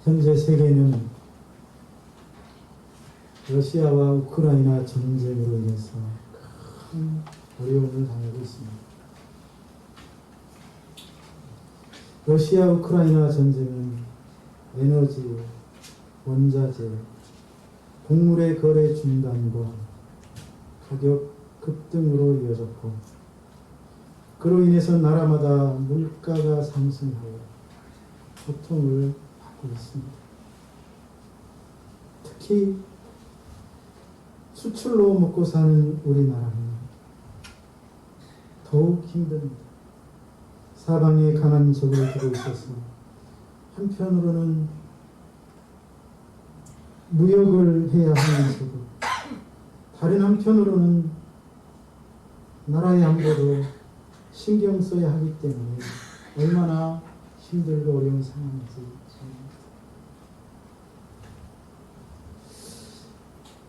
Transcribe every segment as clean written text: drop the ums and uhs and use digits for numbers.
현재 세계는 러시아와 우크라이나 전쟁으로 인해서 큰 어려움을 당하고 있습니다. 러시아 우크라이나 전쟁은 에너지, 원자재, 곡물의 거래 중단과 가격 급등으로 이어졌고, 그로 인해서 나라마다 물가가 상승하고 고통을 받고 있습니다. 특히 수출로 먹고 사는 우리나라는 더욱 힘듭니다. 사방에 강한 적을 두고 있어서 한편으로는 무역을 해야 하면서도 다른 한편으로는 나라의 안보도 신경 써야 하기 때문에 얼마나 힘들고 어려운 상황인지 압니다.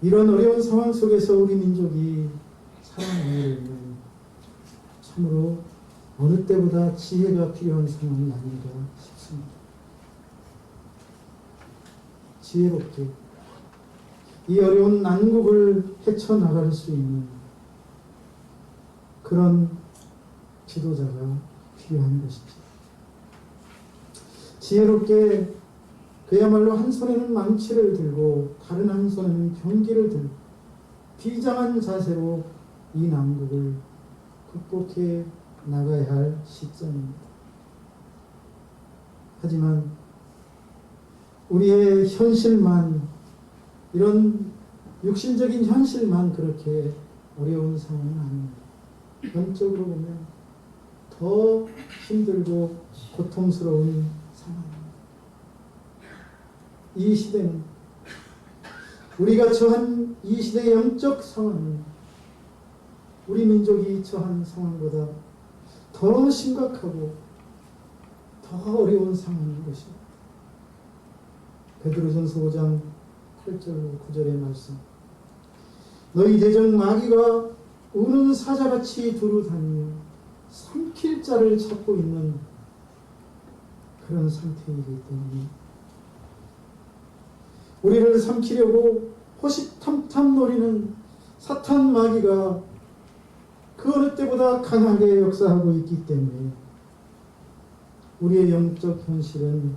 이런 어려운 상황 속에서 우리 민족이 살아내려면 참으로 어느 때보다 지혜가 필요한 상황이 아닌가 싶습니다. 지혜롭게 이 어려운 난국을 헤쳐나갈 수 있는 그런 지도자가 필요한 것이죠. 지혜롭게 그야말로 한 손에는 망치를 들고 다른 한 손에는 병기를 들고 비장한 자세로 이 난국을 극복해 나가야 할 시점입니다. 하지만 우리의 현실만, 이런 육신적인 현실만 그렇게 어려운 상황은 아닙니다. 영적으로 보면 더 힘들고 고통스러운 상황입니다. 이 시대는, 우리가 처한 이 시대의 영적 상황은 우리 민족이 처한 상황보다 더 심각하고 더 어려운 상황인 것입니다. 베드로전서 5장 8절 9절의 말씀, 너희 대적 마귀가 우는 사자같이 두루 다니며 삼킬 자를 찾고 있는 그런 상태이기 때문에 우리를 삼키려고 호시탐탐 노리는 사탄 마귀가 그 어느 때보다 강하게 역사하고 있기 때문에 우리의 영적 현실은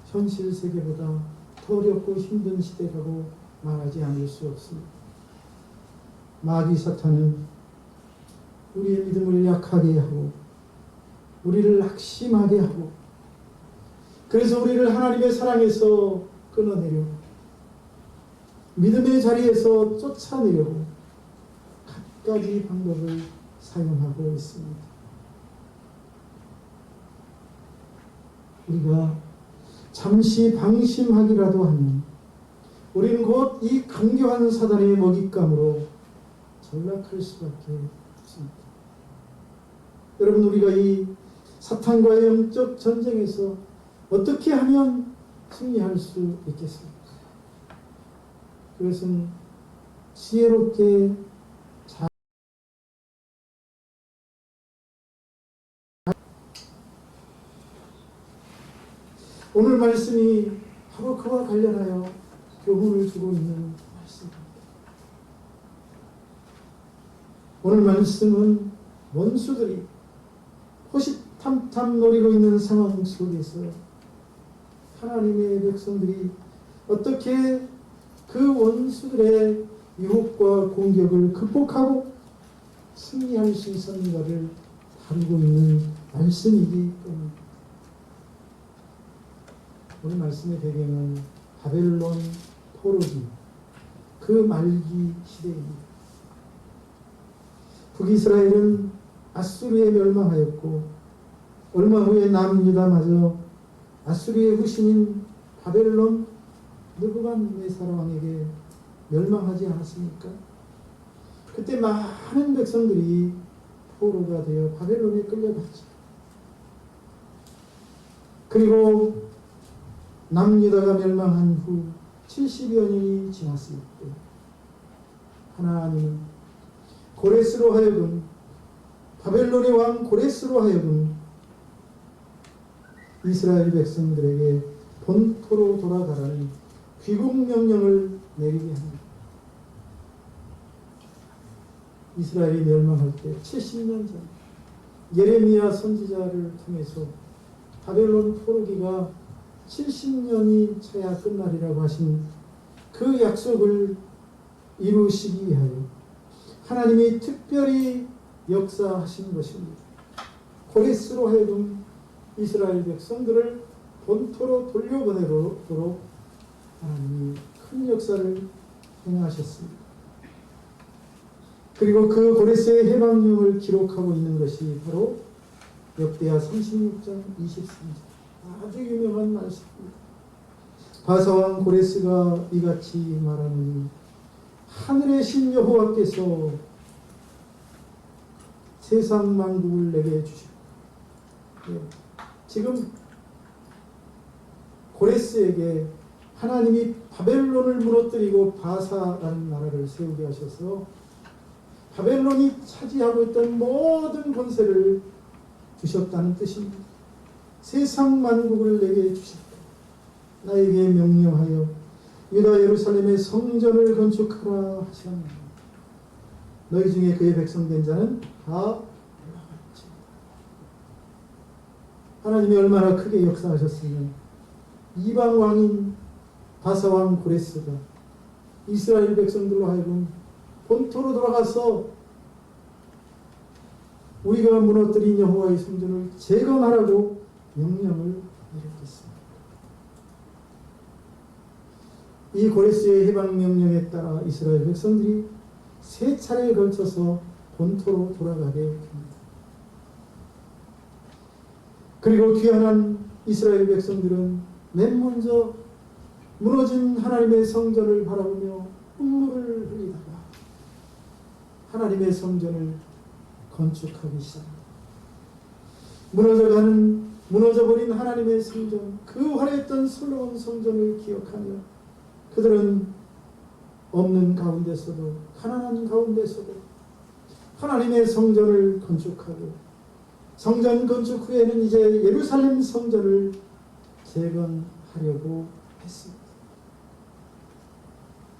현실 세계보다 더 어렵고 힘든 시대라고 말하지 않을 수 없습니다. 마귀 사탄은 우리의 믿음을 약하게 하고 우리를 낙심하게 하고, 그래서 우리를 하나님의 사랑에서 끊어내려고 믿음의 자리에서 쫓아내려고 갖가지 방법을 사용하고 있습니다. 우리가 잠시 방심하기라도 하면 우리는 곧 이 강경한 사단의 먹잇감으로 전락할 수밖에 없습니다. 여러분, 우리가 이 사탄과의 영적 전쟁에서 어떻게 하면 승리할 수 있겠습니까? 그것은 지혜롭게 오늘 말씀이 바로 그와 관련하여 교훈을 주고 있는 말씀입니다. 오늘 말씀은 원수들이 호시탐탐 노리고 있는 상황 속에서 하나님의 백성들이 어떻게 그 원수들의 유혹과 공격을 극복하고 승리할 수 있었는가를 다루고 있는 말씀이기 때문입니다. 오늘 말씀의 배경은 바벨론 포로기, 그 말기 시대입니다. 북이스라엘은 아수르에 멸망하였고 얼마 후에 남유다마저 아수르의 후신인 바벨론 느부갓네살 왕에게 멸망하지 않았습니까? 그때 많은 백성들이 포로가 되어 바벨론에 끌려갔죠. 그리고 남유다가 멸망한 후 70여 년이 지났을 때 하나님은 고레스로 하여금, 바벨론의 왕 고레스로 하여금 이스라엘 백성들에게 본토로 돌아가라는 귀국 명령을 내리게 합니다. 이스라엘이 멸망할 때 70년 전 예레미야 선지자를 통해서 바벨론 포로기가 70년이 차야 끝나리라고 하신 그 약속을 이루시기 위하여 하나님이 특별히 역사하신 것입니다. 고레스로 하여금 이스라엘 백성들을 본토로 돌려보내도록 하나님이 큰 역사를 행하셨습니다. 그리고 그 고레스의 해방령을 기록하고 있는 것이 바로 역대하 36장 23절, 아주 유명한 말씀입니다. 바사왕 고레스가 이같이 말하노니 하늘의 신 여호와께서 세상 만국을 내게 주시고, 지금 고레스에게 하나님이 바벨론을 무너뜨리고 바사라는 나라를 세우게 하셔서 바벨론이 차지하고 있던 모든 권세를 주셨다는 뜻입니다. 세상 만국을 내게 주셨다. 나에게 명령하여 유다 예루살렘의 성전을 건축하라 하셨느니라. 너희 중에 그의 백성 된 자는 다 올라갔지. 하나님이 얼마나 크게 역사하셨으면 이방 왕인 바사왕 고레스가 이스라엘 백성들로 하여금 본토로 돌아가서 우리가 무너뜨린 여호와의 성전을 재건하라고 명령을 내렸겠습니다. 이 고레스의 해방 명령에 따라 이스라엘 백성들이 세 차례에 걸쳐서 본토로 돌아가게 됩니다. 그리고 귀환한 이스라엘 백성들은 맨 먼저 무너진 하나님의 성전을 바라보며 눈물을 흘리다가 하나님의 성전을 건축하기 시작합니다. 무너져버린 하나님의 성전, 그 화려했던 솔로몬 성전을 기억하며 그들은 없는 가운데서도, 가난한 가운데서도 하나님의 성전을 건축하고, 성전 건축 후에는 이제 예루살렘 성전을 재건하려고 했습니다.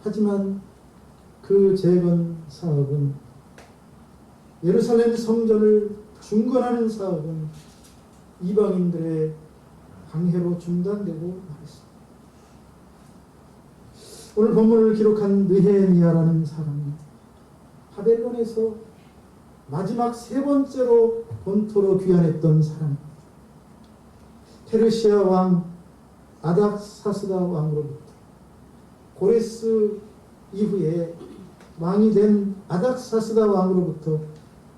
하지만 그 재건 사업은, 예루살렘 성전을 중건하는 사업은 이방인들의 방해로 중단되고 말했습니다. 오늘 본문을 기록한 느헤미야라는 사람이 바벨론에서 마지막 세 번째로 본토로 귀환했던 사람, 페르시아 왕 아닥사스다 왕으로부터, 고레스 이후에 왕이 된 아닥사스다 왕으로부터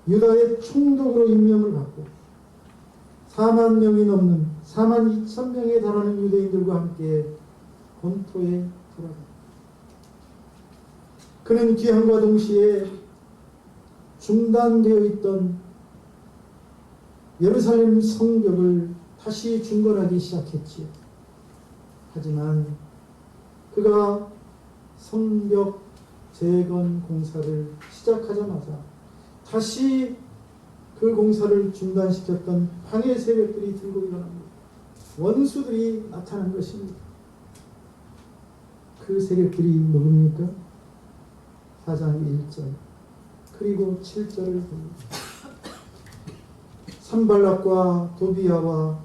유다의 총독으로 임명을 받고 4만 명이 넘는 4만 2천 명에 달하는 유대인들과 함께 본토에 돌아갑니다. 그는 귀환과 동시에 중단되어 있던 예루살렘 성벽을 다시 중건하기 시작했지요. 하지만 그가 성벽 재건 공사를 시작하자마자 다시 그 공사를 중단시켰던 방해 세력들이 들고 일어납니다. 원수들이 나타난 것입니다. 그 세력들이 누굽니까? 4장 1절 그리고 7절을 봅니다. 산발락과 도비아와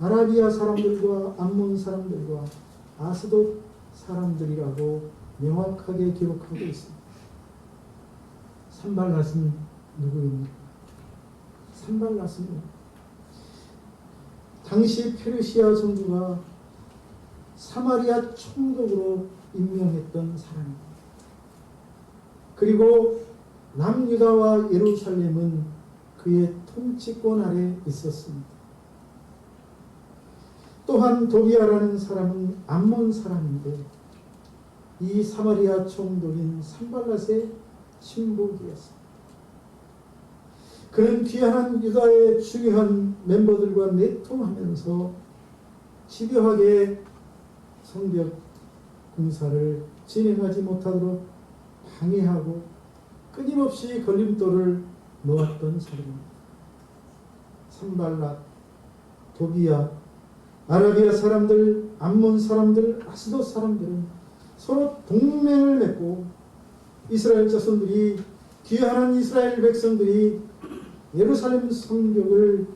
아라비아 사람들과 암몬 사람들과 아스돗 사람들이라고 명확하게 기록하고 있습니다. 산발랏은 누구입니까? 산발랏은 당시 페르시아 정부가 사마리아 총독으로 임명했던 사람입니다. 그리고 남유다와 예루살렘은 그의 통치권 아래 있었습니다. 또한 도비아라는 사람은 암몬 사람인데 이 사마리아 총독인 산발랏의 친복이었습니다. 그는 귀환한 유다의 중요한 멤버들과 내통하면서 집요하게 성벽 공사를 진행하지 못하도록 방해하고 끊임없이 걸림돌을 놓았던 사람입니다. 산발랏, 도비아, 아라비아 사람들, 암몬 사람들, 아스돗 사람들은 서로 동맹을 맺고 이스라엘 자손들이, 귀환한 이스라엘 백성들이 예루살렘 성벽을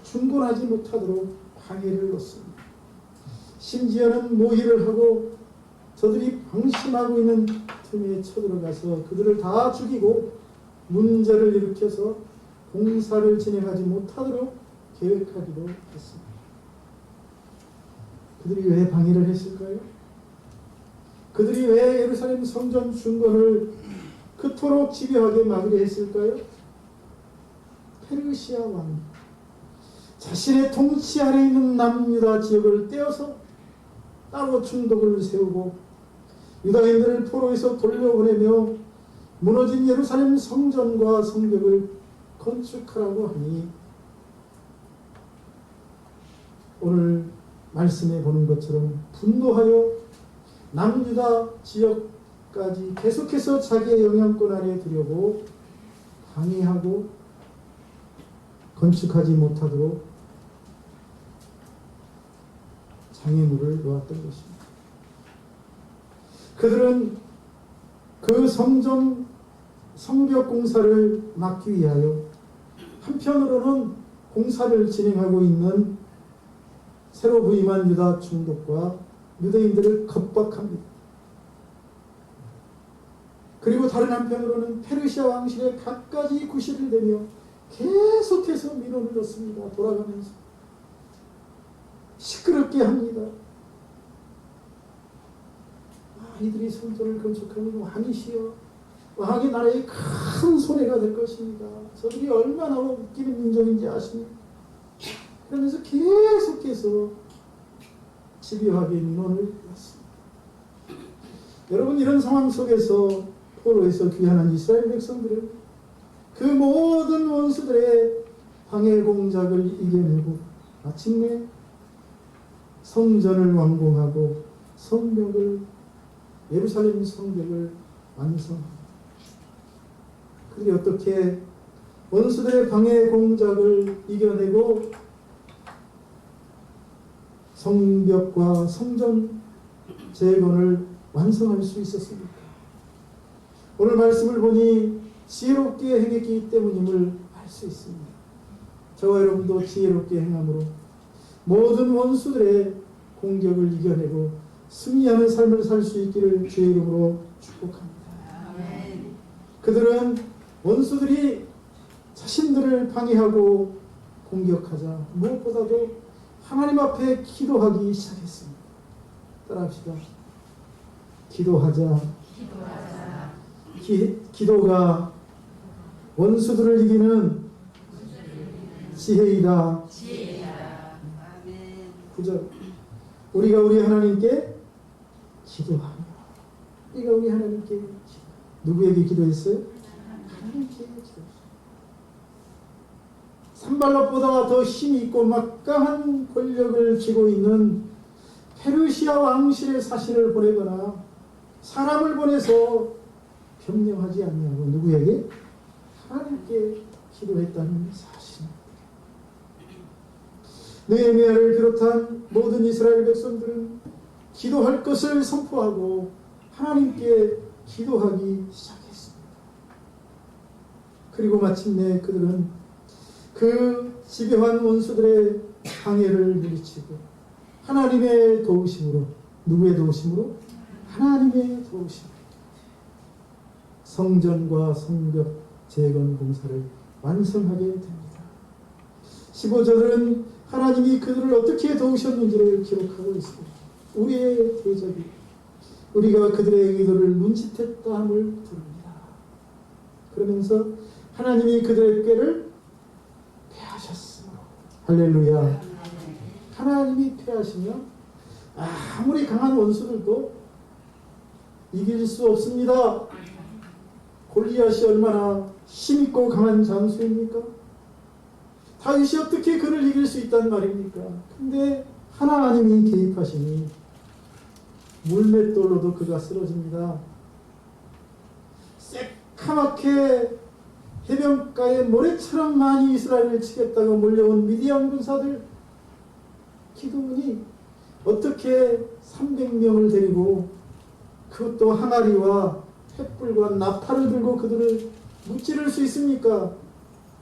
중건하지 못하도록 방해를 놓습니다. 심지어는 모의를 하고 저들이 방심하고 있는 틈에 쳐들어가서 그들을 다 죽이고 문제를 일으켜서 공사를 진행하지 못하도록 계획하기도 했습니다. 그들이 왜 방해를 했을까요? 그들이 왜 예루살렘 성전 중건을 그토록 집요하게 막으려 했을까요? 페르시아 왕, 자신의 통치 아래 있는 남유다 지역을 떼어서 따로 총독을 세우고 유다인들을 포로에서 돌려보내며 무너진 예루살렘 성전과 성벽을 건축하라고 하니, 오늘 말씀해 보는 것처럼 분노하여 남유다 지역까지 계속해서 자기의 영향권 아래 두려고 방해하고 건축하지 못하도록 장애물을 놓았던 것입니다. 그들은 그 성벽 공사를 막기 위하여 한편으로는 공사를 진행하고 있는 새로 부임한 유다 총독과 유대인들을 겁박합니다. 그리고 다른 한편으로는 페르시아 왕실에 갖가지 구실을 내며 계속해서 민원을 넣습니다. 돌아가면서 시끄럽게 합니다. 이들이 성전을 건축하면 왕이시여, 왕의 나라에 큰 손해가 될 것입니다. 저들이 얼마나 웃기는 민족인지 아십니까? 그러면서 계속해서 집요하게 민원을 넣습니다. 여러분, 이런 상황 속에서 포로에서 귀환한 이스라엘 백성들은 그 모든 원수들의 방해 공작을 이겨내고 마침내 성전을 완공하고 성벽을, 예루살렘 성벽을 완성합니다. 그들이 어떻게 원수들의 방해 공작을 이겨내고 성벽과 성전 재건을 완성할 수 있었습니까? 오늘 말씀을 보니 지혜롭게 행했기 때문임을 알 수 있습니다. 저와 여러분도 지혜롭게 행함으로 모든 원수들의 공격을 이겨내고 승리하는 삶을 살 수 있기를 주의 이름으로 축복합니다. 그들은 원수들이 자신들을 방해하고 공격하자 무엇보다도 하나님 앞에 기도하기 시작했습니다. 따라합시다. 기도하자. 기도가 원수들을 이기는 지혜이다. 9절. 우리가 우리 하나님께 기도하며. 우리가 우리 하나님께 누구에게 기도했어요? 하나님께 기도했어요. 산발락보다 더 힘이 있고 막강한 권력을 쥐고 있는 페르시아 왕실의 사신을 보내거나 사람을 보내서 변명하지 않냐고 누구에게? 하나님께 기도했다는 사실입니다. 느헤미야를 비롯한 모든 이스라엘 백성들은 기도할 것을 선포하고 하나님께 기도하기 시작했습니다. 그리고 마침내 그들은 그 집요한 원수들의 방해를 물리치고 하나님의 도우심으로, 누구의 도우심으로? 하나님의 도우심으로 성전과 성벽 재건 공사를 완성하게 됩니다. 15절은 하나님이 그들을 어떻게 도우셨는지를 기록하고 있습니다. 우리의 대적이 우리가 그들의 의도를 눈치챘다 함을 부릅니다. 그러면서 하나님이 그들의 꾀를 패하셨으므로, 할렐루야. 하나님이 패하시면 아무리 강한 원수들도 이길 수 없습니다. 골리앗이 얼마나 힘있고 강한 장수입니까? 다윗이 어떻게 그를 이길 수 있단 말입니까? 근데 하나님이 개입하시니 물맷돌로도 그가 쓰러집니다. 새카맣게 해변가에 모래처럼 많이 이스라엘을 치겠다고 몰려온 미디안 군사들 기도원이 어떻게 300명을 데리고 그것도 항아리와 횃불과 나팔을 들고 그들을 무찌를 수 있습니까?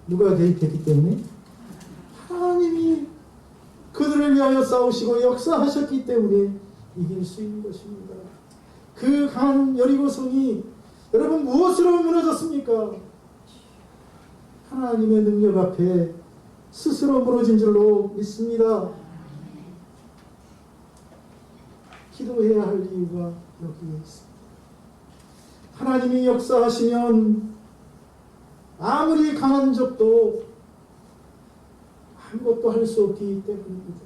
누가 개입했기 때문에? 하나님이 그들을 위하여 싸우시고 역사하셨기 때문에 이길 수 있는 것입니다. 그 강한 여리고성이 여러분 무엇으로 무너졌습니까? 하나님의 능력 앞에 스스로 무너진 줄로 믿습니다. 기도해야 할 이유가 여기에 있습니다. 하나님이 역사하시면 아무리 강한 적도 아무것도 할 수 없기 때문입니다.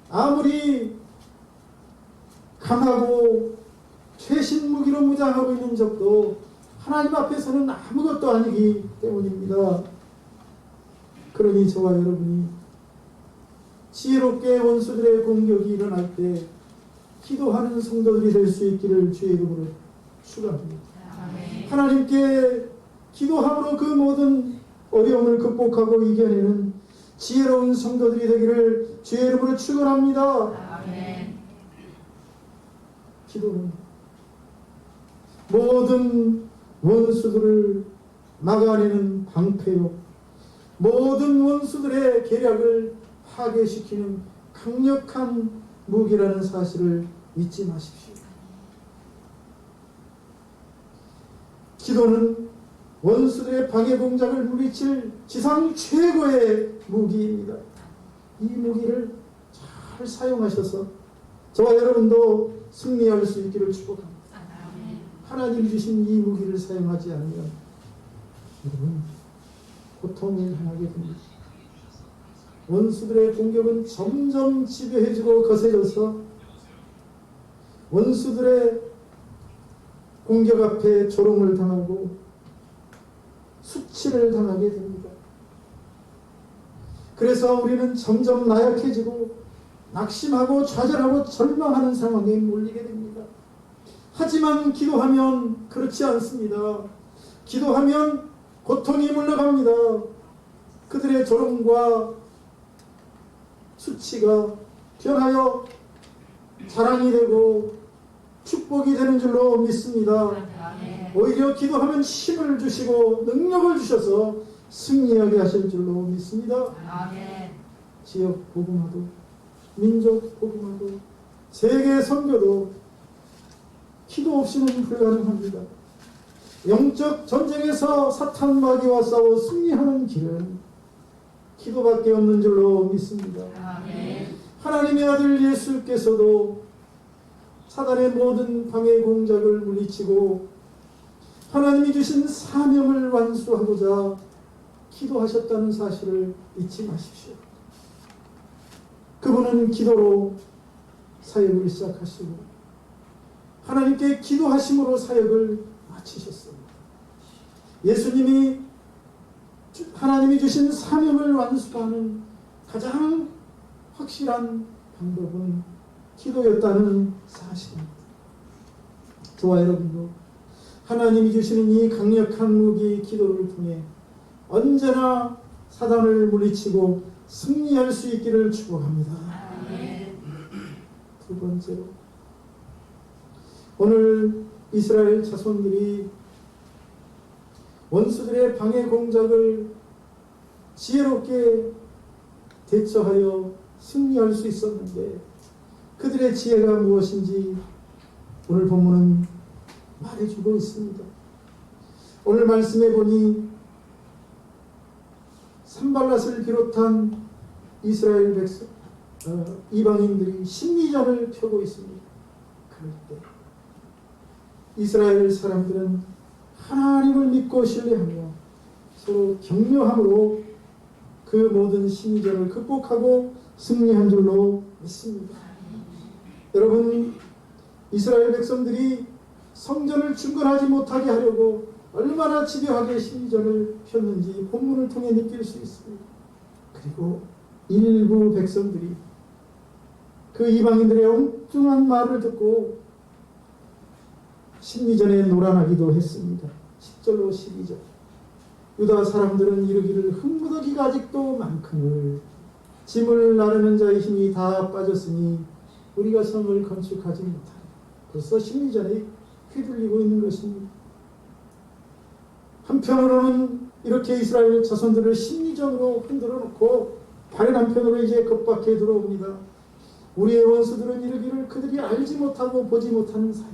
아무리 강하고 최신 무기로 무장하고 있는 적도 하나님 앞에서는 아무것도 아니기 때문입니다. 그러니 저와 여러분이 지혜롭게 원수들의 공격이 일어날 때 기도하는 성도들이 될 수 있기를 주의 이름으로 축원합니다. 하나님께 기도함으로 그 모든 어려움을 극복하고 이겨내는 지혜로운 성도들이 되기를 주의 이름으로 축원합니다. 기도는 모든 원수들을 막아내는 방패요, 모든 원수들의 계략을 파괴시키는 강력한 무기라는 사실을 잊지 마십시오. 기도는 원수들의 방해 공작을 물리칠 지상 최고의 무기입니다. 이 무기를 잘 사용하셔서 저와 여러분도 승리할 수 있기를 축복합니다. 하나님 주신 이 무기를 사용하지 않으면 여러분 고통을 당하게 됩니다. 원수들의 공격은 점점 지배해지고 거세져서 원수들의 공격 앞에 조롱을 당하고 수치를 당하게 됩니다. 그래서 우리는 점점 나약해지고 낙심하고 좌절하고 절망하는 상황에 몰리게 됩니다. 하지만 기도하면 그렇지 않습니다. 기도하면 고통이 물러갑니다. 그들의 조롱과 수치가 변하여 자랑이 되고 축복이 되는 줄로 믿습니다. 오히려 기도하면 힘을 주시고 능력을 주셔서 승리하게 하실 줄로 믿습니다. 지역 복음화도, 민족 복음화도, 세계 선교도 기도 없이는 불가능합니다. 영적 전쟁에서 사탄 마귀와 싸워 승리하는 길은 기도밖에 없는 줄로 믿습니다. 하나님의 아들 예수께서도 사단의 모든 방해 공작을 물리치고 하나님이 주신 사명을 완수하고자 기도하셨다는 사실을 잊지 마십시오. 그분은 기도로 사역을 시작하시고 하나님께 기도하심으로 사역을 마치셨습니다. 예수님이 하나님이 주신 사명을 완수하는 가장 확실한 방법은 기도였다는 사실입니다. 저와 여러분도 하나님이 주시는 이 강력한 무기 기도를 통해 언제나 사단을 물리치고 승리할 수 있기를 축복합니다. 두 번째로, 오늘 이스라엘 자손들이 원수들의 방해 공작을 지혜롭게 대처하여 승리할 수 있었는데 그들의 지혜가 무엇인지 오늘 본문은 말해주고 있습니다. 오늘 말씀해 보니 산발랏을 비롯한 이스라엘 백성, 이방인들이 심리전을 펴고 있습니다. 그럴 때 이스라엘 사람들은 하나님을 믿고 신뢰하며 서로 격려함으로 그 모든 심리전을 극복하고 승리한 줄로 믿습니다. 여러분, 이스라엘 백성들이 성전을 중건하지 못하게 하려고 얼마나 집요하게 심리전을 폈는지 본문을 통해 느낄 수 있습니다. 그리고 일부 백성들이 그 이방인들의 엉뚱한 말을 듣고 심리전에 놀아나기도 했습니다. 10절로 12절. 유다 사람들은 이르기를 흙무더기가 아직도 많거늘 짐을 나르는 자의 힘이 다 빠졌으니 우리가 성을 건축하지 못하리. 벌써 심리전에 휘둘리고 있는 것입니다. 한편으로는 이렇게 이스라엘 자손들을 심리적으로 흔들어 놓고 다른 한편으로 이제 겁박해 들어옵니다. 우리의 원수들은 이르기를 그들이 알지 못하고 보지 못하는 사이에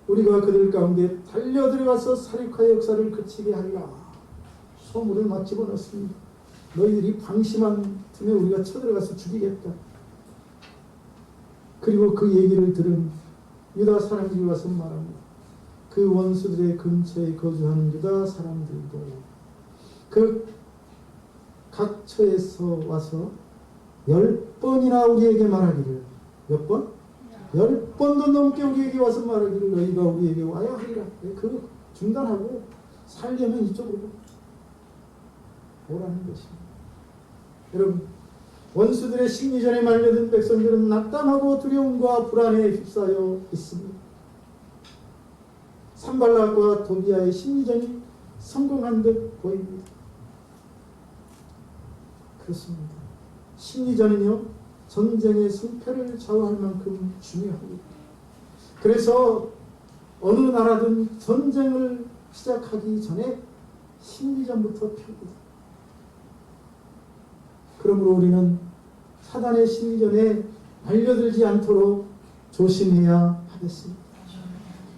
우리가 그들 가운데 달려들어가서 살익화의 역사를 그치게 하리라. 소문을 막 집어넣습니다. 너희들이 방심한 틈에 우리가 쳐들어가서 죽이겠다. 그리고 그 얘기를 들은 유다 사람들이 와서 말합니다. 그 원수들의 근처에 거주하는 유다 사람들도 그 각처에서 와서 10번이나 우리에게 말하기를, 몇 번? 10번도 넘게 우리에게 와서 말하기를 너희가 우리에게 와야 하리라. 그거 중단하고 살려면 이쪽으로 오라는 것입니다. 여러분, 원수들의 심리전에 말려든 백성들은 낙담하고 두려움과 불안에 휩싸여 있습니다. 산발락과 도비아의 심리전이 성공한 듯 보입니다. 그렇습니다. 심리전은요, 전쟁의 승패를 좌우할 만큼 중요합니다. 그래서 어느 나라든 전쟁을 시작하기 전에 심리전부터 펴니다. 그러므로 우리는 사단의 심리전에 말려들지 않도록 조심해야 하겠습니다.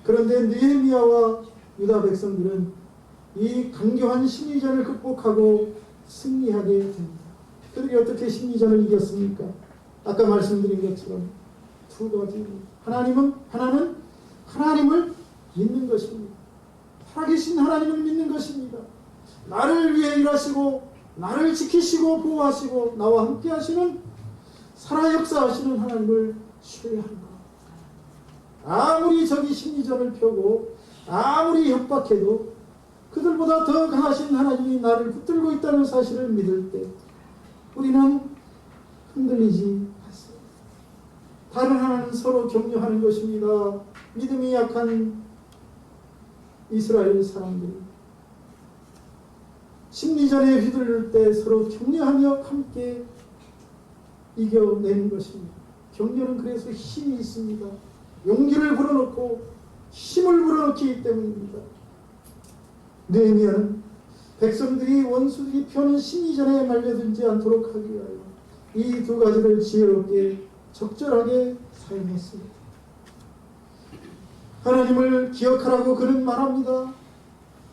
그런데 느헤미야와 유다 백성들은 이 강경한 심리전을 극복하고 승리하게 됩니다. 그들이 어떻게 심리전을 이겼습니까? 아까 말씀드린 것처럼 두 가지입니다. 하나는 하나님을 믿는 것입니다. 살아계신 하나님을 믿는 것입니다. 나를 위해 일하시고 나를 지키시고 보호하시고 나와 함께 하시는 살아 역사하시는 하나님을 신뢰하는 것. 아무리 적이 심리전을 펴고 아무리 협박해도 그들보다 더 강하신 하나님이 나를 붙들고 있다는 사실을 믿을 때 우리는 흔들리지 않습니다. 다른 하나는 서로 격려하는 것입니다. 믿음이 약한 이스라엘 사람들이 심리전에 휘둘릴 때 서로 격려하며 함께 이겨내는 것입니다. 격려는 그래서 힘이 있습니다. 용기를 불어넣고 힘을 불어넣기 때문입니다. 느헤미야는 백성들이 원수들이 펴는 심리전에 말려들지 않도록 하기 위하여 이 두 가지를 지혜롭게 적절하게 사용했습니다. 하나님을 기억하라고 그는 말합니다.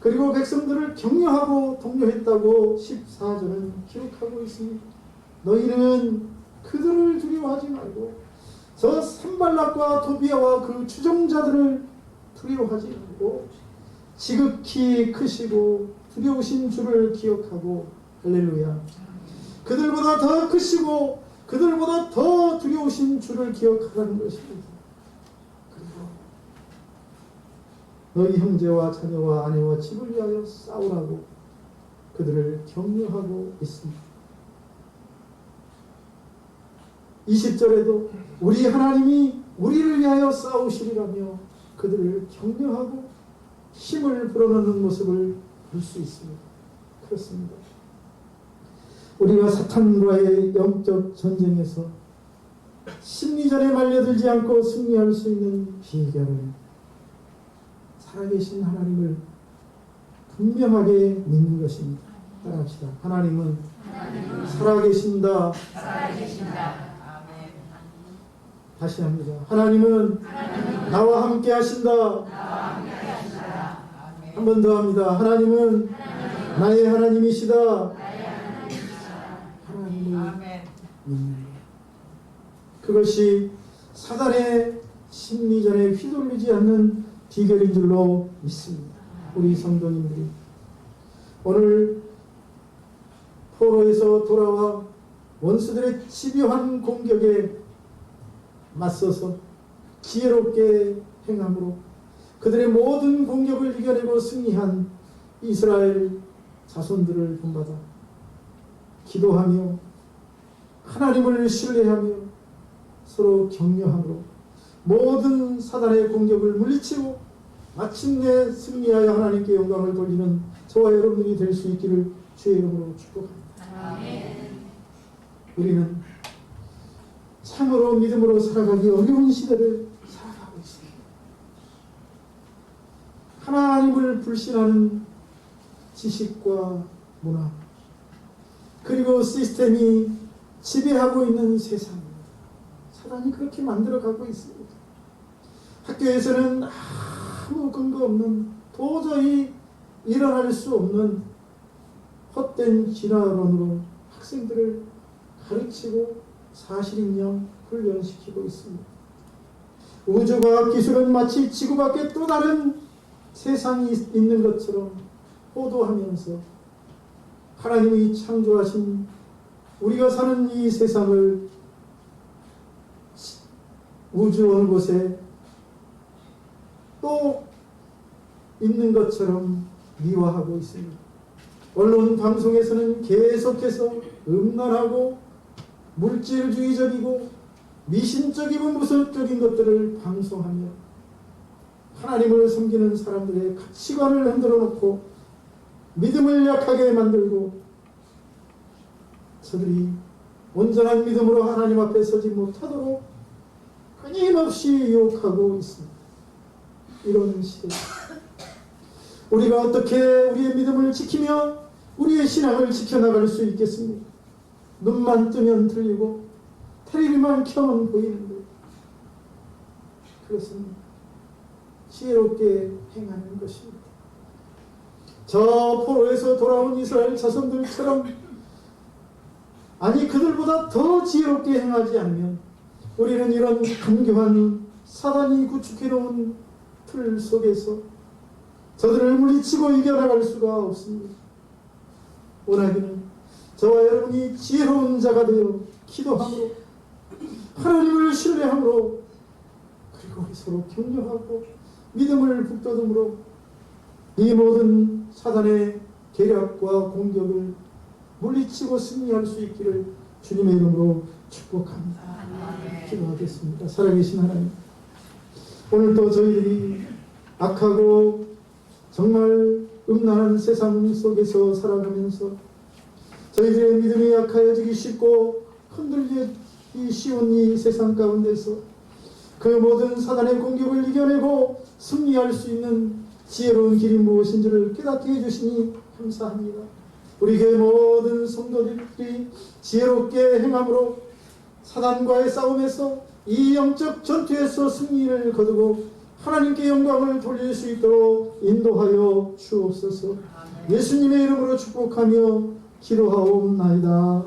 그리고 백성들을 격려하고 독려했다고 14절은 기록하고 있습니다. 너희는 그들을 두려워하지 말고 저 산발락과 도비아와 그 추종자들을 두려워하지 말고 지극히 크시고 두려우신 주를 기억하고 할렐루야. 그들보다 더 크시고 그들보다 더 두려우신 주를 기억하라는 것입니다. 그리고 너희 형제와 자녀와 아내와 집을 위하여 싸우라고 그들을 격려하고 있습니다. 20절에도 우리 하나님이 우리를 위하여 싸우시리라며 그들을 격려하고 힘을 불어넣는 모습을 볼 수 있습니다. 그렇습니다. 우리가 사탄과의 영적 전쟁에서 심리전에 말려들지 않고 승리할 수 있는 비결은 살아계신 하나님을 분명하게 믿는 것입니다. 따라합시다. 하나님은 살아계신다. 다시 합니다. 하나님은 나와 함께 하신다. 한 번 더 합니다. 하나님은 나의 하나님이시다. 하나님을 믿는 것. 그것이 사단의 심리전에 휘둘리지 않는 비결인 줄로 믿습니다. 우리 성도님들이 오늘 포로에서 돌아와 원수들의 집요한 공격에 맞서서 지혜롭게 행함으로 그들의 모든 공격을 이겨내고 승리한 이스라엘 자손들을 본받아 기도하며 하나님을 신뢰하며 서로 격려함으로 모든 사단의 공격을 물리치고 마침내 승리하여 하나님께 영광을 돌리는 저와 여러분들이 될 수 있기를 주의 이름으로 축복합니다. 아멘. 우리는 참으로 믿음으로 살아가기 어려운 시대를 살아가고 있습니다. 하나님을 불신하는 지식과 문화 그리고 시스템이 지배하고 있는 세상입니다. 사단이 그렇게 만들어가고 있습니다. 학교에서는 아무 근거 없는 도저히 일어날 수 없는 헛된 진화론으로 학생들을 가르치고 사실인정 훈련시키고 있습니다. 우주과학 기술은 마치 지구 밖에 또 다른 세상이 있는 것처럼 호도하면서 하나님이 창조하신 우리가 사는 이 세상을 우주 어느 곳에 또 있는 것처럼 미화하고 있습니다. 언론 방송에서는 계속해서 음란하고 물질주의적이고 미신적이고 무술적인 것들을 방송하며 하나님을 섬기는 사람들의 가치관을 흔들어 놓고 믿음을 약하게 만들고 저들이 온전한 믿음으로 하나님 앞에 서지 못하도록 끊임없이 유혹하고 있습니다. 이런 시대 우리가 어떻게 우리의 믿음을 지키며 우리의 신앙을 지켜나갈 수 있겠습니까? 눈만 뜨면 들리고 텔레비만 켜면 보이는데 그것은 지혜롭게 행하는 것입니다. 저 포로에서 돌아온 이스라엘 자손들처럼 아니 그들보다 더 지혜롭게 행하지 않으면 우리는 이런 간교한 사단이 구축해놓은 틀 속에서 저들을 물리치고 이겨나갈 수가 없습니다. 원하기는 저와 여러분이 지혜로운 자가 되어 기도함으로 하나님을 신뢰함으로 그리고 서로 격려하고 믿음을 북돋움으로 이 모든 사단의 계략과 공격을 물리치고 승리할 수 있기를 주님의 이름으로 축복합니다. 기도하겠습니다. 살아계신 하나님, 오늘도 저희들이 악하고 정말 음란한 세상 속에서 살아가면서 저희들의 믿음이 약하여지기 쉽고 흔들리기 쉬운 이 세상 가운데서 그 모든 사단의 공격을 이겨내고 승리할 수 있는 지혜로운 길이 무엇인지를 깨닫게 해주시니 감사합니다. 우리 교회 모든 성도들이 지혜롭게 행함으로 사단과의 싸움에서 이 영적 전투에서 승리를 거두고 하나님께 영광을 돌릴 수 있도록 인도하여 주옵소서. 예수님의 이름으로 축복하며 기도하옵나이다.